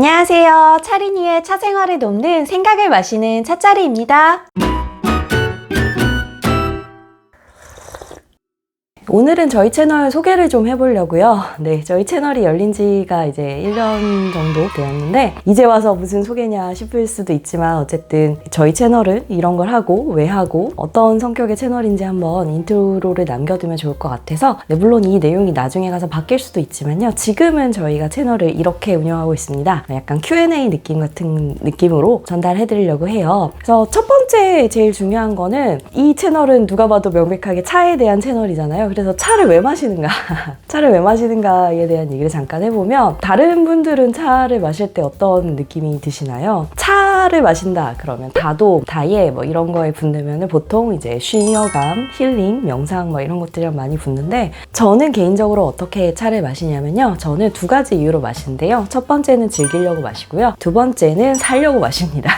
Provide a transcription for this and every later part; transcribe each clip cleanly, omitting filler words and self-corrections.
안녕하세요. 차린이의 차 생활을 돕는 생각을 마시는 차짜리입니다. 오늘은 저희 채널 소개를 좀 해보려고요. 네, 저희 채널이 열린 지가 이제 1년 정도 되었는데 이제 와서 무슨 소개냐 싶을 수도 있지만 어쨌든 저희 채널은 이런 걸 하고 왜 하고 어떤 성격의 채널인지 한번 인트로를 남겨두면 좋을 것 같아서 네, 물론 이 내용이 나중에 가서 바뀔 수도 있지만요. 지금은 저희가 채널을 이렇게 운영하고 있습니다. 약간 Q&A 느낌 같은 느낌으로 전달해드리려고 해요. 그래서 첫 번째 제일 중요한 거는 이 채널은 누가 봐도 명백하게 차에 대한 채널이잖아요. 그래서 차를 왜 마시는가 차를 왜 마시는가에 대한 얘기를 잠깐 해보면 다른 분들은 차를 마실 때 어떤 느낌이 드시나요? 차를 마신다 그러면 다도, 다예 뭐 이런 거에 붙으면 보통 이제 쉬어감, 힐링, 명상 뭐 이런 것들이랑 많이 붙는데 저는 개인적으로 어떻게 차를 마시냐면요. 저는 두 가지 이유로 마시는데요. 첫 번째는 즐기려고 마시고요. 두 번째는 살려고 마십니다.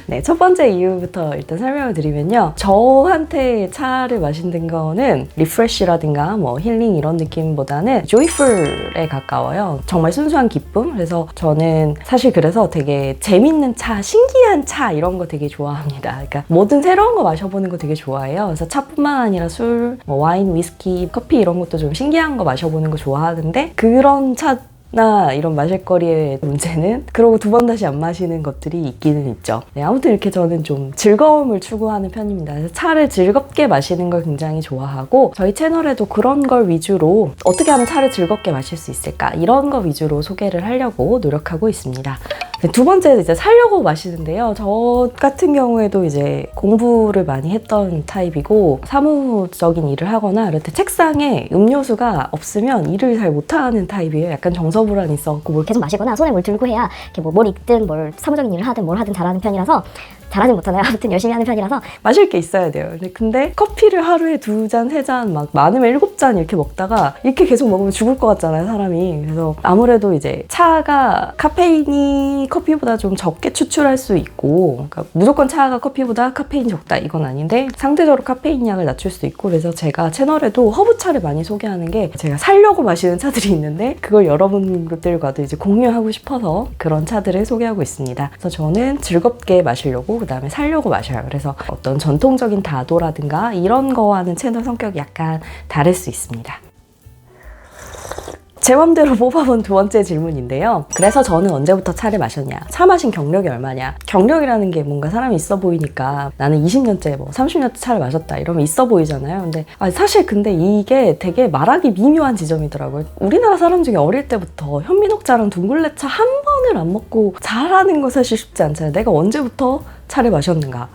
네, 첫 번째 이유부터 일단 설명을 드리면요. 저한테 차를 마시는 거는 리프레쉬라든가 뭐 힐링 이런 느낌보다는 조이풀에 가까워요. 정말 순수한 기쁨. 그래서 저는 사실 그래서 되게 재밌는 차, 신기한 차 이런 거 되게 좋아합니다. 그러니까 뭐든 새로운 거 마셔보는 거 되게 좋아해요. 그래서 차뿐만 아니라 술, 뭐 와인, 위스키, 커피 이런 것도 좀 신기한 거 마셔보는 거 좋아하는데 그런 차 나 이런 마실거리의 문제는 그러고 두 번 다시 안 마시는 것들이 있기는 있죠. 네, 아무튼 이렇게 저는 좀 즐거움을 추구하는 편입니다. 그래서 차를 즐겁게 마시는 걸 굉장히 좋아하고 저희 채널에도 그런 걸 위주로 어떻게 하면 차를 즐겁게 마실 수 있을까 이런 거 위주로 소개를 하려고 노력하고 있습니다. 네, 두 번째는 이제 살려고 마시는데요. 저 같은 경우에도 이제 공부를 많이 했던 타입이고 사무적인 일을 하거나 이럴 때 책상에 음료수가 없으면 일을 잘 못하는 타입이에요. 약간 정서불안이 있어갖고 뭘 계속 마시거나 손에 뭘 들고 해야 이렇게 뭘 읽든 뭘 사무적인 일을 하든 뭘 하든 잘하는 편이라서 잘하진 못하나요? 아무튼 열심히 하는 편이라서 마실 게 있어야 돼요. 근데 커피를 하루에 2잔, 3잔 막 많으면 7잔 이렇게 먹다가 이렇게 계속 먹으면 죽을 것 같잖아요, 사람이. 그래서 아무래도 이제 차가 카페인이 커피보다 좀 적게 추출할 수 있고 그러니까 무조건 차가 커피보다 카페인이 적다 이건 아닌데 상대적으로 카페인 양을 낮출 수도 있고 그래서 제가 채널에도 허브차를 많이 소개하는 게 제가 살려고 마시는 차들이 있는데 그걸 여러분들과도 이제 공유하고 싶어서 그런 차들을 소개하고 있습니다. 그래서 저는 즐겁게 마시려고 그 다음에 살려고 마셔요. 그래서 어떤 전통적인 다도라든가 이런 거와는 채널 성격이 약간 다를 수 있습니다. 제 맘대로 뽑아본 두 번째 질문인데요. 그래서 저는 언제부터 차를 마셨냐? 차 마신 경력이 얼마냐? 경력이라는 게 뭔가 사람이 있어 보이니까 나는 20년째 뭐 30년째 차를 마셨다 이러면 있어 보이잖아요. 근데 사실 근데 이게 되게 말하기 미묘한 지점이더라고요. 우리나라 사람 중에 어릴 때부터 현미녹차랑 둥글레차 한 번을 안 먹고 자라는 거 사실 쉽지 않잖아요. 내가 언제부터 차를 마셨는가?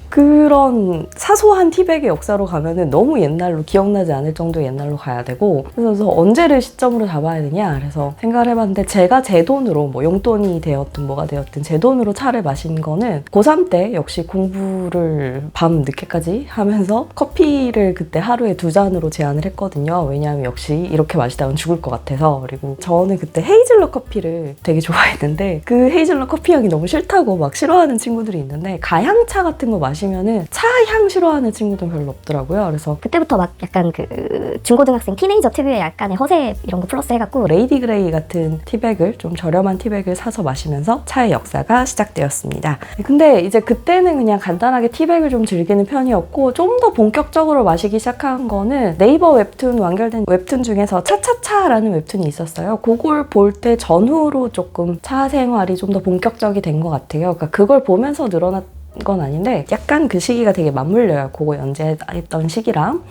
그런 사소한 티백의 역사로 가면은 너무 옛날로 기억나지 않을 정도 옛날로 가야 되고 그래서 언제를 시점으로 잡아야 되냐 그래서 생각을 해봤는데 제가 제 돈으로 뭐 용돈이 되었든 뭐가 되었든 제 돈으로 차를 마신 거는 고3 때 역시 공부를 밤 늦게까지 하면서 커피를 그때 하루에 2잔으로 제한을 했거든요. 왜냐하면 역시 이렇게 마시다간 죽을 것 같아서. 그리고 저는 그때 헤이즐넛 커피를 되게 좋아했는데 그 헤이즐넛 커피 향이 너무 싫다고 막 싫어하는 친구들이 있는데 가향차 같은 거 마시면은 차향 싫어하는 친구도 별로 없더라고요. 그래서 그때부터 막 약간 그 중고등학생 티네이저 특유의 약간의 허세 이런 거 플러스 해갖고 레이디 그레이 같은 티백을 좀 저렴한 티백을 사서 마시면서 차의 역사가 시작되었습니다. 근데 이제 그때는 그냥 간단하게 티백을 좀 즐기는 편이었고 좀 더 본격적으로 마시기 시작한 거는 네이버 웹툰 완결된 웹툰 중에서 차차차라는 웹툰이 있었어요. 그걸 볼 때 전후로 조금 차 생활이 좀 더 본격적이 된 것 같아요. 그러니까 그걸 보면서 늘어났 건 아닌데 약간 그 시기가 되게 맞물려요. 그거 연재했던 시기랑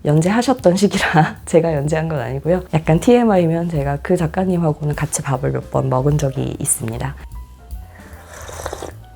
연재하셨던 시기랑 제가 연재한 건 아니고요. 약간 TMI면 제가 그 작가님하고는 같이 밥을 몇 번 먹은 적이 있습니다.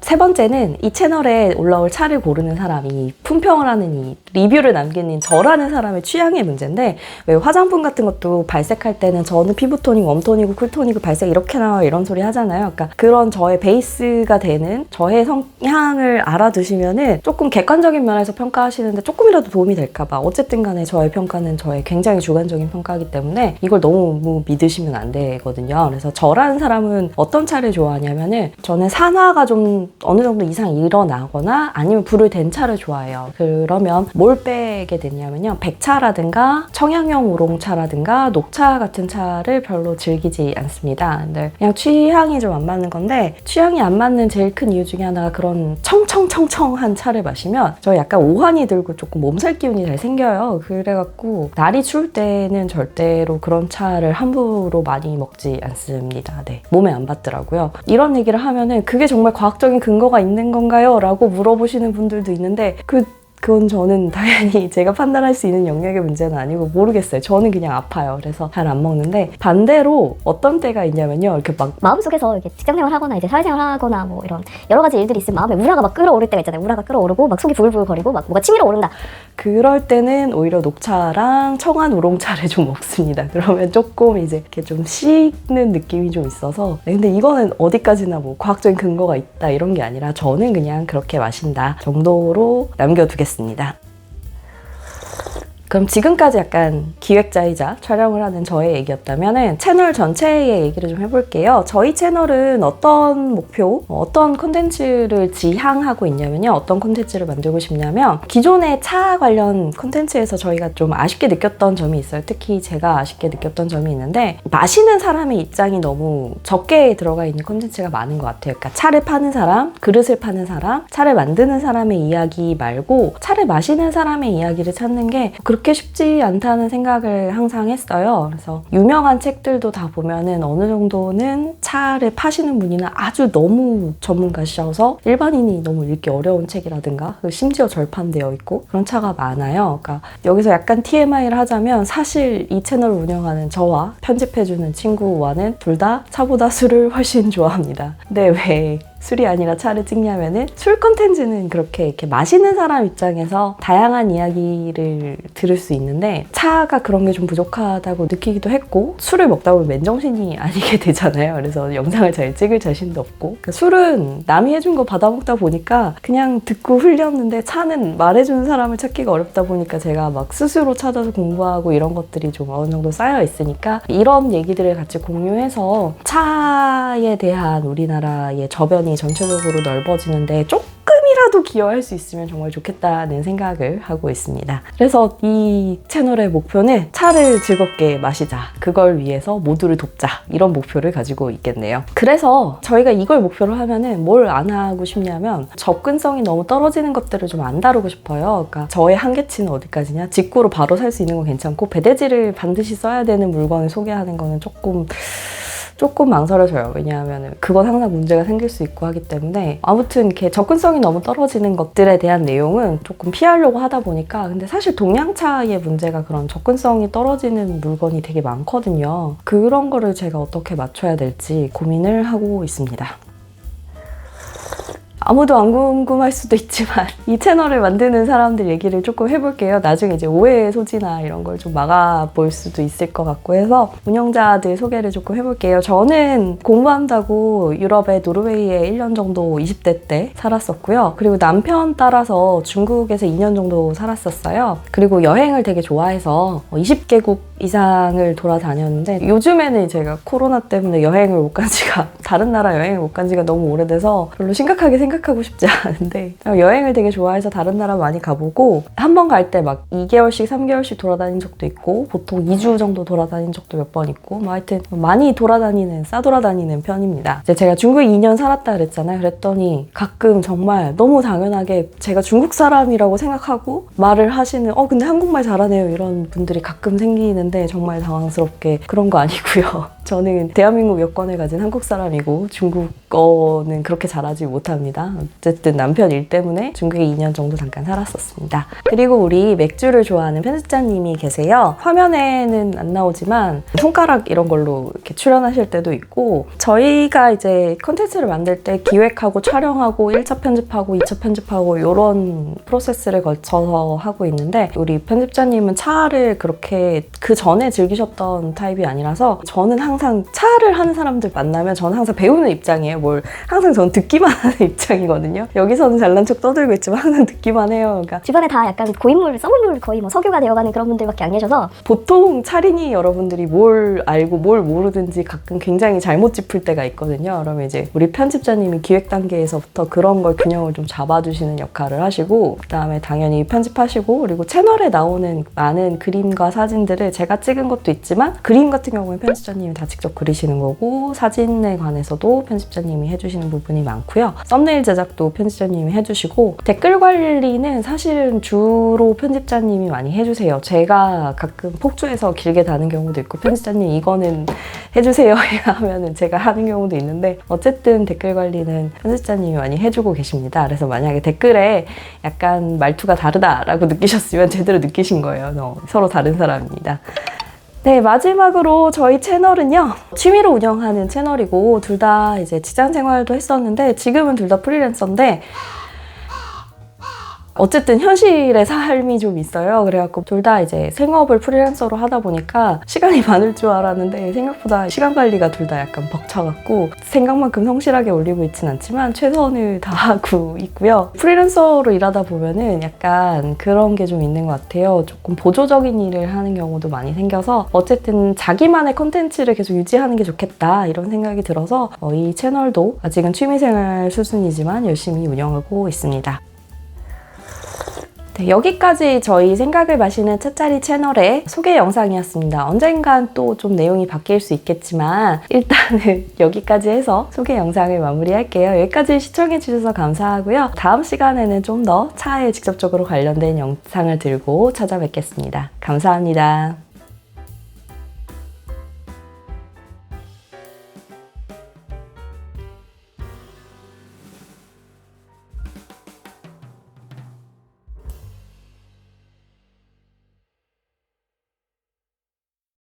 세 번째는 이 채널에 올라올 차를 고르는 사람이 품평을 하는 이 리뷰를 남기는 저라는 사람의 취향의 문제인데 왜 화장품 같은 것도 발색할 때는 저는 피부톤이고 웜톤이고 쿨톤이고 발색 이렇게 나와요 이런 소리 하잖아요. 그러니까 그런 저의 베이스가 되는 저의 성향을 알아두시면은 조금 객관적인 면에서 평가하시는데 조금이라도 도움이 될까봐 어쨌든 간에 저의 평가는 저의 굉장히 주관적인 평가이기 때문에 이걸 너무 믿으시면 안 되거든요. 그래서 저라는 사람은 어떤 차를 좋아하냐면은 저는 산화가 좀 어느 정도 이상 일어나거나 아니면 불을 댄 차를 좋아해요. 그러면 뭘 빼게 되냐면요. 백차라든가 청양형 우롱차라든가 녹차 같은 차를 별로 즐기지 않습니다. 근데 그냥 취향이 좀 안 맞는 건데, 취향이 안 맞는 제일 큰 이유 중에 하나가 그런 청청청청한 차를 마시면 저 약간 오한이 들고 조금 몸살 기운이 잘 생겨요. 그래갖고 날이 추울 때는 절대로 그런 차를 함부로 많이 먹지 않습니다. 네, 몸에 안 받더라고요. 이런 얘기를 하면은 그게 정말 과학적인 근거가 있는 건가요? 라고 물어보시는 분들도 있는데 그건 저는 당연히 제가 판단할 수 있는 영역의 문제는 아니고 모르겠어요. 저는 그냥 아파요. 그래서 잘 안 먹는데, 반대로 어떤 때가 있냐면요. 이렇게 막 마음속에서 이렇게 직장생활 하거나 이제 사회생활 하거나 뭐 이런 여러 가지 일들이 있으면 마음에 우라가 막 끌어오를 때가 있잖아요. 우라가 끌어오르고 막 속이 부글부글거리고 막 뭐가 치밀어 오른다. 그럴 때는 오히려 녹차랑 청안 우롱차를 좀 먹습니다. 그러면 조금 이제 이렇게 좀 식는 느낌이 좀 있어서. 네, 근데 이거는 어디까지나 뭐 과학적인 근거가 있다 이런 게 아니라 저는 그냥 그렇게 마신다 정도로 남겨두겠습니다. 그럼 지금까지 약간 기획자이자 촬영을 하는 저의 얘기였다면 채널 전체의 얘기를 좀 해볼게요. 저희 채널은 어떤 목표, 어떤 콘텐츠를 지향하고 있냐면요. 어떤 콘텐츠를 만들고 싶냐면, 기존의 차 관련 콘텐츠에서 저희가 좀 아쉽게 느꼈던 점이 있어요. 특히 제가 아쉽게 느꼈던 점이 있는데, 마시는 사람의 입장이 너무 적게 들어가 있는 콘텐츠가 많은 것 같아요. 그러니까 차를 파는 사람, 그릇을 파는 사람, 차를 만드는 사람의 이야기 말고 차를 마시는 사람의 이야기를 찾는 게 그렇게 쉽지 않다는 생각을 항상 했어요. 그래서 유명한 책들도 다 보면은 어느 정도는 차를 파시는 분이는 아주 너무 전문가시셔서 일반인이 너무 읽기 어려운 책이라든가 심지어 절판되어 있고 그런 차가 많아요. 그러니까 여기서 약간 TMI를 하자면, 사실 이 채널을 운영하는 저와 편집해주는 친구와는 둘 다 차보다 술을 훨씬 좋아합니다. 근데 왜 술이 아니라 차를 찍냐면은, 술 컨텐츠는 그렇게 이렇게 마시는 사람 입장에서 다양한 이야기를 들을 수 있는데 차가 그런 게 좀 부족하다고 느끼기도 했고, 술을 먹다 보면 맨정신이 아니게 되잖아요. 그래서 영상을 잘 찍을 자신도 없고, 그러니까 술은 남이 해준 거 받아 먹다 보니까 그냥 듣고 흘렸는데, 차는 말해주는 사람을 찾기가 어렵다 보니까 제가 막 스스로 찾아서 공부하고 이런 것들이 좀 어느 정도 쌓여 있으니까, 이런 얘기들을 같이 공유해서 차에 대한 우리나라의 저변이 전체적으로 넓어지는데 조금이라도 기여할 수 있으면 정말 좋겠다는 생각을 하고 있습니다. 그래서 이 채널의 목표는 차를 즐겁게 마시자, 그걸 위해서 모두를 돕자, 이런 목표를 가지고 있겠네요. 그래서 저희가 이걸 목표로 하면은 뭘 안 하고 싶냐면, 접근성이 너무 떨어지는 것들을 좀 안 다루고 싶어요. 그러니까 저의 한계치는 어디까지냐, 직구로 바로 살 수 있는 건 괜찮고 배대지를 반드시 써야 되는 물건을 소개하는 거는 조금 망설여져요. 왜냐하면 그건 항상 문제가 생길 수 있고 하기 때문에. 아무튼 이렇게 접근성이 너무 떨어지는 것들에 대한 내용은 조금 피하려고 하다 보니까, 근데 사실 동양차의 문제가 그런 접근성이 떨어지는 물건이 되게 많거든요. 그런 거를 제가 어떻게 맞춰야 될지 고민을 하고 있습니다. 아무도 안 궁금할 수도 있지만 이 채널을 만드는 사람들 얘기를 조금 해볼게요. 나중에 이제 오해의 소지나 이런 걸 좀 막아볼 수도 있을 것 같고 해서 운영자들 소개를 조금 해볼게요. 저는 공부한다고 유럽의 노르웨이에 1년 정도 20대 때 살았었고요. 그리고 남편 따라서 중국에서 2년 정도 살았었어요. 그리고 여행을 되게 좋아해서 20개국 이상을 돌아다녔는데, 요즘에는 제가 코로나 때문에 여행을 못 간 지가, 다른 나라 여행을 못 간 지가 너무 오래돼서 별로 심각하게 생각하고 싶지 않은데, 여행을 되게 좋아해서 다른 나라 많이 가보고, 한 번 갈 때 막 2개월씩 3개월씩 돌아다닌 적도 있고, 보통 2주 정도 돌아다닌 적도 몇 번 있고, 뭐 하여튼 많이 싸돌아다니는 편입니다. 이제 제가 중국에 2년 살았다 그랬잖아요. 그랬더니 가끔 정말 너무 당연하게 제가 중국 사람이라고 생각하고 말을 하시는, 근데 한국말 잘하네요, 이런 분들이 가끔 생기는데 정말 당황스럽게 그런 거 아니고요. 저는 대한민국 여권을 가진 한국 사람이고 중국어는 그렇게 잘하지 못합니다. 어쨌든 남편 일 때문에 중국에 2년 정도 잠깐 살았었습니다. 그리고 우리 맥주를 좋아하는 편집자님이 계세요. 화면에는 안 나오지만 손가락 이런 걸로 이렇게 출연하실 때도 있고, 저희가 이제 콘텐츠를 만들 때 기획하고 촬영하고 1차 편집하고 2차 편집하고 이런 프로세스를 거쳐서 하고 있는데, 우리 편집자님은 차를 그렇게 그 전에 즐기셨던 타입이 아니라서, 저는 항상 항상 차를 하는 사람들 만나면 저는 항상 배우는 입장이에요. 항상 저는 듣기만 하는 입장이거든요. 여기서는 잘난 척 떠들고 있지만 항상 듣기만 해요. 그러니까 주변에 다 약간 고인물, 서문물 거의 뭐 석유가 되어가는 그런 분들밖에 안 계셔서 보통 차린이 여러분들이 뭘 알고 뭘 모르든지 가끔 굉장히 잘못 짚을 때가 있거든요. 그러면 이제 우리 편집자님이 기획 단계에서부터 그런 걸 균형을 좀 잡아주시는 역할을 하시고, 그다음에 당연히 편집하시고, 그리고 채널에 나오는 많은 그림과 사진들을 제가 찍은 것도 있지만 그림 같은 경우는 편집자님이 다 직접 그리시는 거고, 사진에 관해서도 편집자님이 해주시는 부분이 많고요. 썸네일 제작도 편집자님이 해주시고, 댓글 관리는 사실은 주로 편집자님이 많이 해주세요. 제가 가끔 폭주해서 길게 다는 경우도 있고, 편집자님 이거는 해주세요 하면은 제가 하는 경우도 있는데, 어쨌든 댓글 관리는 편집자님이 많이 해주고 계십니다. 그래서 만약에 댓글에 약간 말투가 다르다라고 느끼셨으면 제대로 느끼신 거예요. 서로 다른 사람입니다. 네, 마지막으로 저희 채널은요, 취미로 운영하는 채널이고, 둘 다 이제 직장 생활도 했었는데 지금은 둘 다 프리랜서인데, 어쨌든 현실의 삶이 좀 있어요. 그래갖고 둘 다 이제 생업을 프리랜서로 하다 보니까 시간이 많을 줄 알았는데 생각보다 시간 관리가 둘 다 약간 벅차갖고 생각만큼 성실하게 올리고 있진 않지만 최선을 다하고 있고요. 프리랜서로 일하다 보면은 약간 그런 게 좀 있는 것 같아요. 조금 보조적인 일을 하는 경우도 많이 생겨서 어쨌든 자기만의 콘텐츠를 계속 유지하는 게 좋겠다 이런 생각이 들어서 이 채널도 아직은 취미생활 수준이지만 열심히 운영하고 있습니다. 네, 여기까지 저희 생각을 마시는 찻자리 채널의 소개 영상이었습니다. 언젠간 또 좀 내용이 바뀔 수 있겠지만 일단은 여기까지 해서 소개 영상을 마무리할게요. 여기까지 시청해주셔서 감사하고요. 다음 시간에는 좀 더 차에 직접적으로 관련된 영상을 들고 찾아뵙겠습니다. 감사합니다.